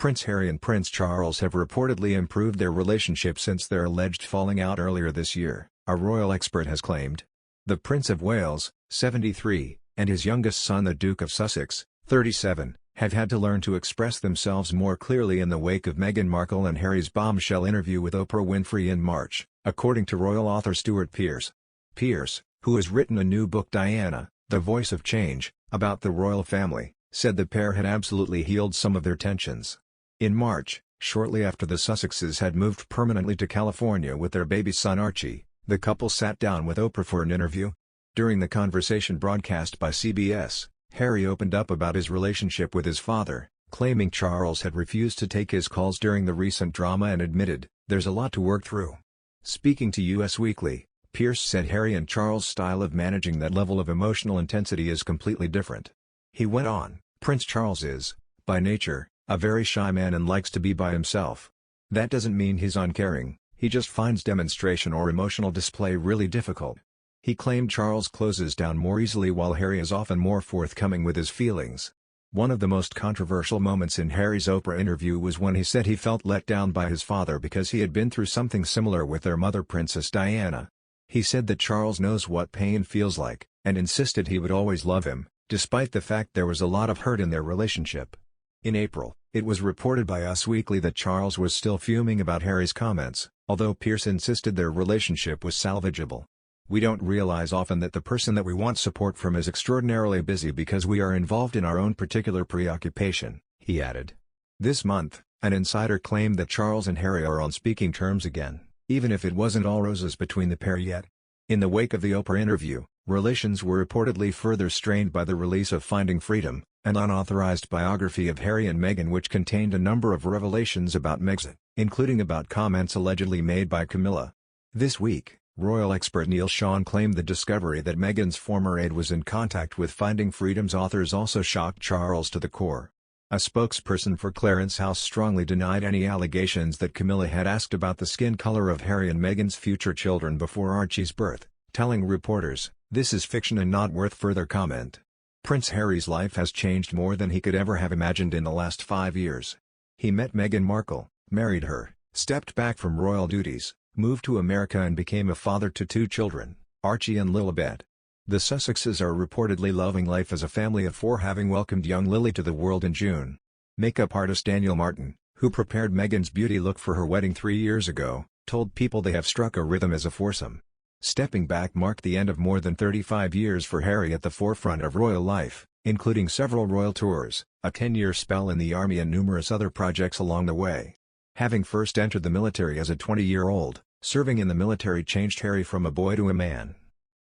Prince Harry and Prince Charles have reportedly improved their relationship since their alleged falling out earlier this year, a royal expert has claimed. The Prince of Wales, 73, and his youngest son the Duke of Sussex, 37, have had to learn to express themselves more clearly in the wake of Meghan Markle and Harry's bombshell interview with Oprah Winfrey in March, according to royal author Stuart Pearce. Pearce, who has written a new book Diana, The Voice of Change, about the royal family, said the pair had absolutely healed some of their tensions. In March, shortly after the Sussexes had moved permanently to California with their baby son Archie, the couple sat down with Oprah for an interview. During the conversation broadcast by CBS, Harry opened up about his relationship with his father, claiming Charles had refused to take his calls during the recent drama and admitted, "There's a lot to work through." Speaking to US Weekly, Pearce said Harry and Charles' style of managing that level of emotional intensity is completely different. He went on, "Prince Charles is, by nature, a very shy man and likes to be by himself. That doesn't mean he's uncaring, he just finds demonstration or emotional display really difficult." He claimed Charles closes down more easily while Harry is often more forthcoming with his feelings. One of the most controversial moments in Harry's Oprah interview was when he said he felt let down by his father because he had been through something similar with their mother Princess Diana. He said that Charles knows what pain feels like, and insisted he would always love him, despite the fact there was a lot of hurt in their relationship. In April, it was reported by Us Weekly that Charles was still fuming about Harry's comments, although Pearce insisted their relationship was salvageable. "We don't realize often that the person that we want support from is extraordinarily busy because we are involved in our own particular preoccupation," he added. This month, an insider claimed that Charles and Harry are on speaking terms again, even if it wasn't all roses between the pair yet. In the wake of the Oprah interview, relations were reportedly further strained by the release of Finding Freedom, an unauthorized biography of Harry and Meghan which contained a number of revelations about Megxit, including about comments allegedly made by Camilla. This week, royal expert Neil Sean claimed the discovery that Meghan's former aide was in contact with Finding Freedom's authors also shocked Charles to the core. A spokesperson for Clarence House strongly denied any allegations that Camilla had asked about the skin color of Harry and Meghan's future children before Archie's birth, telling reporters, "This is fiction and not worth further comment." Prince Harry's life has changed more than he could ever have imagined in the last 5 years. He met Meghan Markle, married her, stepped back from royal duties, moved to America and became a father to 2 children, Archie and Lilibet. The Sussexes are reportedly loving life as a family of 4, having welcomed young Lily to the world in June. Makeup artist Daniel Martin, who prepared Meghan's beauty look for her wedding 3 years ago, told People they have struck a rhythm as a foursome. Stepping back marked the end of more than 35 years for Harry at the forefront of royal life, including several royal tours, a 10-year spell in the army and numerous other projects along the way. Having first entered the military as a 20-year-old, serving in the military changed Harry from a boy to a man.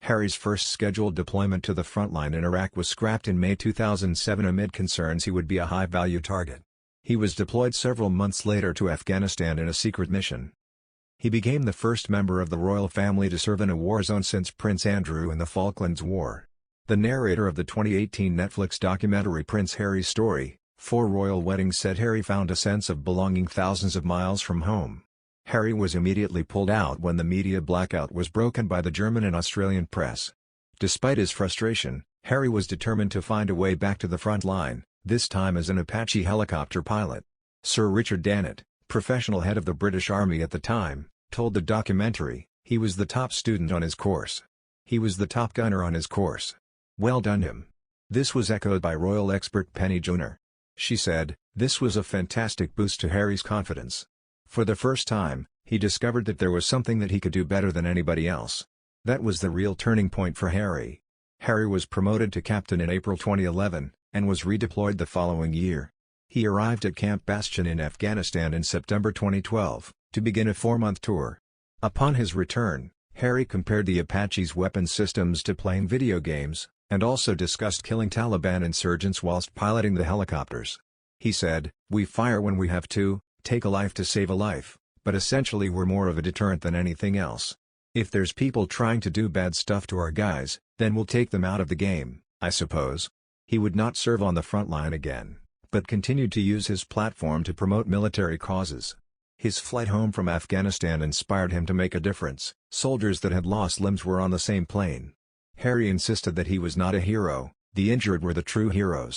Harry's first scheduled deployment to the front line in Iraq was scrapped in May 2007 amid concerns he would be a high-value target. He was deployed several months later to Afghanistan in a secret mission. He became the first member of the royal family to serve in a war zone since Prince Andrew in the Falklands War. The narrator of the 2018 Netflix documentary Prince Harry's Story, 4 Royal Weddings said Harry found a sense of belonging thousands of miles from home. Harry was immediately pulled out when the media blackout was broken by the German and Australian press. Despite his frustration, Harry was determined to find a way back to the front line, this time as an Apache helicopter pilot. Sir Richard Dannett, professional head of the British Army at the time, told the documentary, "He was the top student on his course. He was the top gunner on his course. Well done him." This was echoed by royal expert Penny Junor. She said, "This was a fantastic boost to Harry's confidence. For the first time, he discovered that there was something that he could do better than anybody else. That was the real turning point for Harry." Harry was promoted to captain in April 2011, and was redeployed the following year. He arrived at Camp Bastion in Afghanistan in September 2012, to begin a 4-month tour. Upon his return, Harry compared the Apache's weapon systems to playing video games, and also discussed killing Taliban insurgents whilst piloting the helicopters. He said, "We fire when we have to, take a life to save a life, but essentially we're more of a deterrent than anything else. If there's people trying to do bad stuff to our guys, then we'll take them out of the game, I suppose." He would not serve on the front line again, but continued to use his platform to promote military causes. His flight home from Afghanistan inspired him to make a difference. Soldiers that had lost limbs were on the same plane. Harry insisted that he was not a hero, the injured were the true heroes.